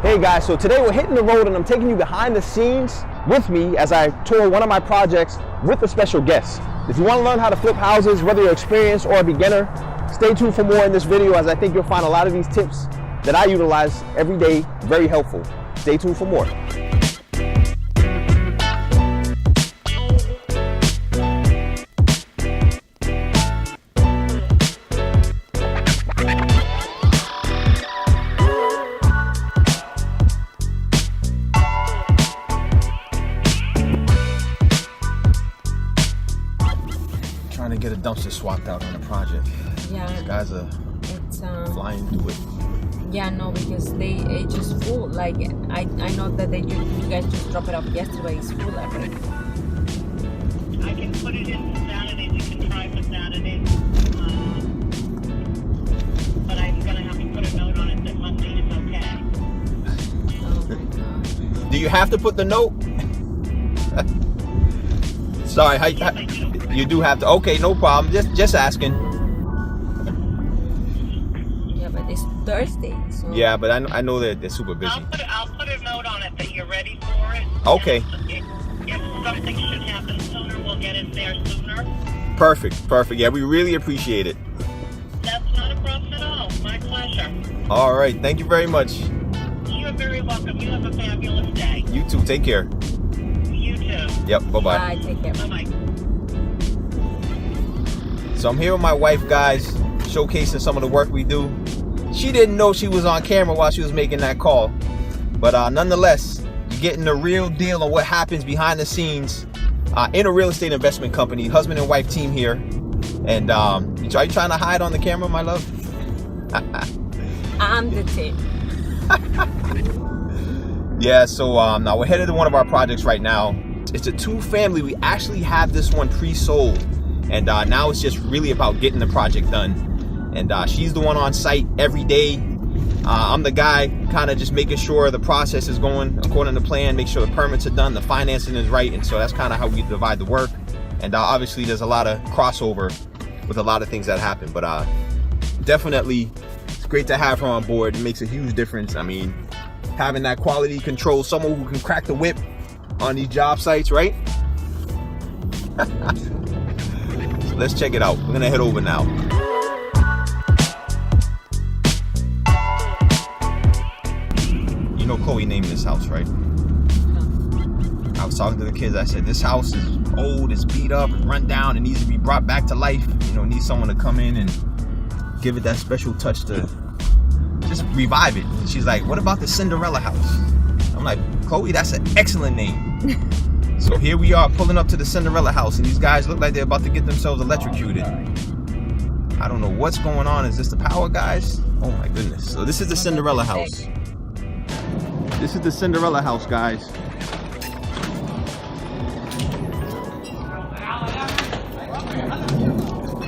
Hey guys, so today we're hitting the road and I'm taking you behind the scenes with me as I tour one of my projects with a special guest. If you want to learn how to flip houses, whether you're experienced or a beginner, stay tuned for more in this video, as I think you'll find a lot of these tips that I utilize every day very helpful. Stay tuned for more. Trying to get a dumpster swapped out on the project. Yeah. These guys are flying through it. Yeah, no, because it's just full. Like I know that you guys just dropped it off yesterday. It's full already. I can put it in for Saturday. We can try for Saturday. But I'm gonna have to put a note on it that Monday is okay. Oh my God. Do you have to put the note? Sorry, Yes, I do. you do have to. Okay, no problem. Just asking. Yeah, but it's Thursday. So. Yeah, but I know that they're super busy. I'll put a note on it that you're ready for it. Okay. If something should happen sooner, we'll get it there sooner. Perfect. Yeah, we really appreciate it. That's not a problem at all. My pleasure. All right, thank you very much. You're very welcome. You have a fabulous day. You too. Take care. You too. Yep. Bye-bye. Bye. Take care. Bye-bye. So I'm here with my wife, guys, showcasing some of the work we do. She didn't know she was on camera while she was making that call. But nonetheless, you're getting the real deal on what happens behind the scenes in a real estate investment company. Husband and wife team here. And are you trying to hide on the camera, my love? I'm the team. Yeah, so now we're headed to one of our projects right now. It's a two-family. We actually have this one pre-sold. And now it's just really about getting the project done. And she's the one on site every day. I'm the guy kind of just making sure the process is going according to plan, make sure the permits are done, the financing is right. And so that's kind of how we divide the work. And obviously there's a lot of crossover with a lot of things that happen. But definitely it's great to have her on board. It makes a huge difference. I mean, having that quality control, someone who can crack the whip on these job sites, right? So let's check it out. We're gonna head over now. You know Chloe named this house, right? I was talking to the kids. I said, this house is old, it's beat up, it's run down, it needs to be brought back to life. You know, it needs someone to come in and give it that special touch to just revive it. And she's like, what about the Cinderella house? I'm like, Chloe, that's an excellent name. So here we are pulling up to the Cinderella house, and these guys look like they're about to get themselves electrocuted. I don't know what's going on. Is this the power, guys? Oh my goodness. So this is the Cinderella house. This is the Cinderella house, guys.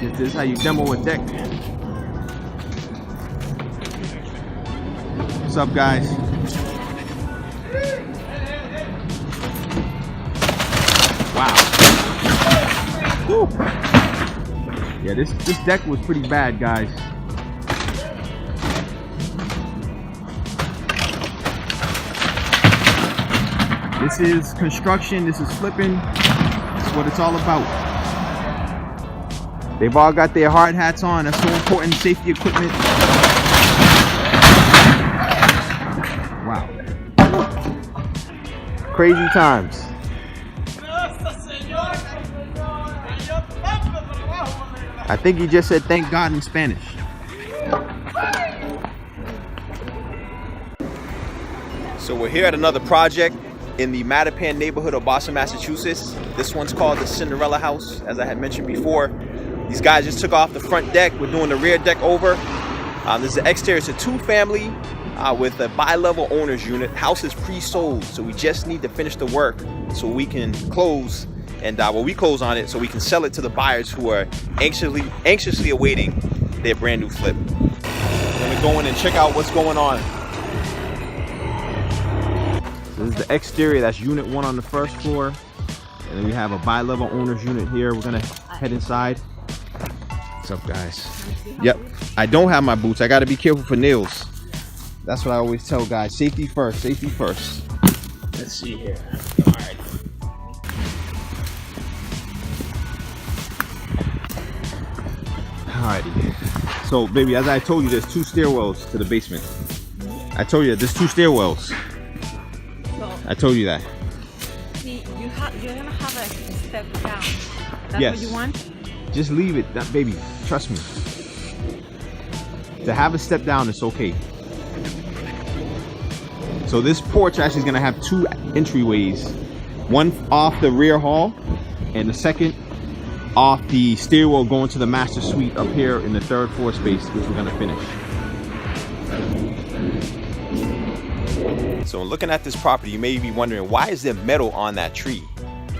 This is how you demo a deck. What's up, guys? Wow. Woo. Yeah, this deck was pretty bad, guys. This is construction, this is flipping. That's what it's all about. They've all got their hard hats on. That's so important, safety equipment. Wow. Crazy times. I think he just said thank God in Spanish. So we're here at another project in the Mattapan neighborhood of Boston, Massachusetts. This one's called the Cinderella house, as I had mentioned before. These guys just took off the front deck. We're doing the rear deck over. This is the exterior. It's a two-family with a bi-level owner's unit. House is pre-sold, so we just need to finish the work so we can close. And we close on it so we can sell it to the buyers who are anxiously awaiting their brand new flip. We're gonna go in and check out what's going on. So this is the exterior. That's unit 1 on the first floor, and then we have a bi-level owner's unit here. We're gonna head inside. What's up, guys? Yep, I don't have my boots. I got to be careful for nails. That's what I always tell guys. Safety first, safety first. Let's see here. All right. Alrighty. So, baby, as I told you, there's 2 stairwells to the basement. I told you there's 2 stairwells. So, I told you that. see, you're gonna have a step down. That's Yes. what you want? Just leave it, that baby. Trust me. To have a step down, it's okay. So this porch actually is gonna have 2 entryways. One off the rear hall, and the second off the stairwell going to the master suite up here in the 3rd floor space, which we're gonna finish. So looking at this property, you may be wondering, why is there metal on that tree?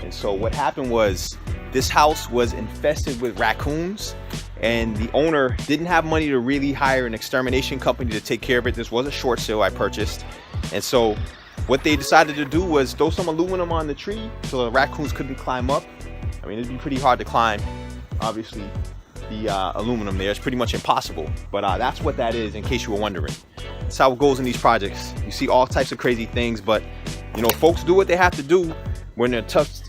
And so what happened was, this house was infested with raccoons, and the owner didn't have money to really hire an extermination company to take care of it. This was a short sale I purchased. And so what they decided to do was throw some aluminum on the tree so the raccoons couldn't climb up. I mean, it'd be pretty hard to climb, obviously, the aluminum there. It's pretty much impossible. But that's what that is, in case you were wondering. That's how it goes in these projects. You see all types of crazy things, but you know, folks do what they have to do when they're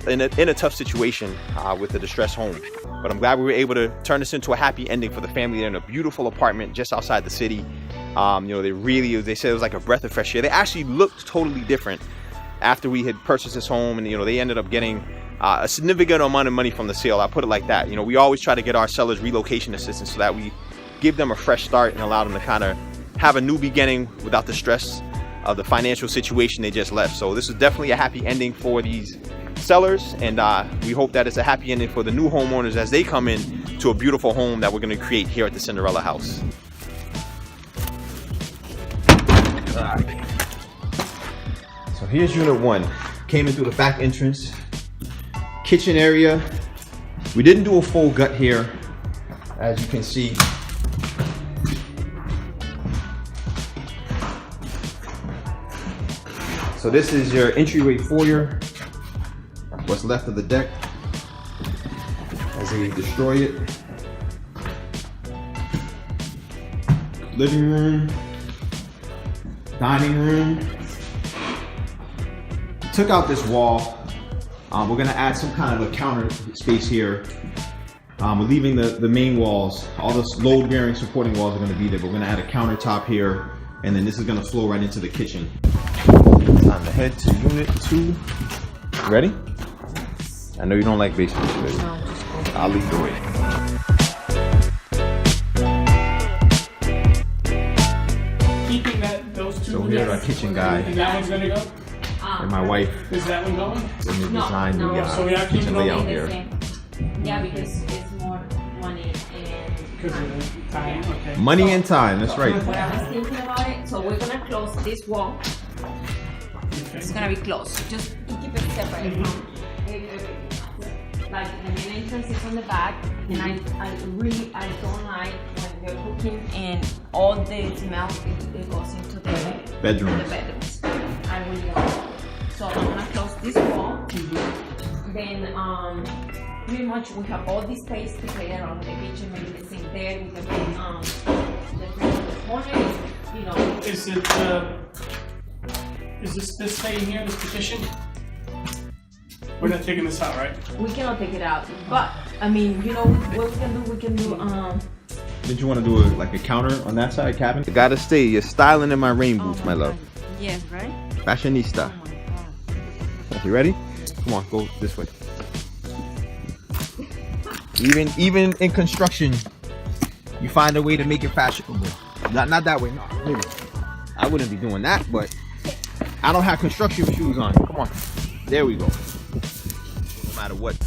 in a tough situation with a distressed home. But I'm glad we were able to turn this into a happy ending for the family. They're in a beautiful apartment just outside the city. You know, they said it was like a breath of fresh air. They actually looked totally different after we had purchased this home, and you know, they ended up getting a significant amount of money from the sale. I'll put it like that. You know, we always try to get our sellers relocation assistance so that we give them a fresh start and allow them to kind of have a new beginning without the stress of the financial situation they just left. So this is definitely a happy ending for these sellers, and we hope that it's a happy ending for the new homeowners as they come in to a beautiful home that we're going to create here at the Cinderella house. Alright. So here's unit 1. Came in through the back entrance. Kitchen area. We didn't do a full gut here, as you can see. So this is your entryway foyer, what's left of the deck as they destroy it. Living room, dining room. Took out this wall. We're gonna add some kind of a counter space here. We're leaving the main walls. All the load bearing supporting walls are gonna be there, but we're gonna add a countertop here, and then this is gonna flow right into the kitchen. Time to head to unit 2. Ready? I know you don't like basements, but No, just go. I'll lead the way. Keeping those 2. So here's our kitchen guy And that one's gonna go? and my wife Is that one going? in the No, design no. the So we are kitchen keeping layout all here. Yeah, because it's more money and Because of the time, okay. Money and time, that's right. what I was thinking about it, so we're gonna close this wall. It's gonna be closed, just to keep it separate from everything. Like the main entrance is on the back, and I don't like when they're cooking and all the smell it goes into the Bedrooms. bedrooms. I really don't like it. So I'm gonna close this wall. Then pretty much we have all this space to play around the kitchen, maybe the sink there, we can put the corner, you know. Is it, is this staying here, this petition? We're not taking this out, right? We cannot take it out, but I mean, you know what we can do? We can do Did you want to do like a counter on that side, cabin? You gotta stay. You're styling in my rain boots, my love. Yes, right? Fashionista. Oh my god. You ready? Come on, go this way. Even in construction, you find a way to make it fashionable. Not that way. No, maybe. I wouldn't be doing that, but I don't have construction shoes on. Come on. There we go. No matter what.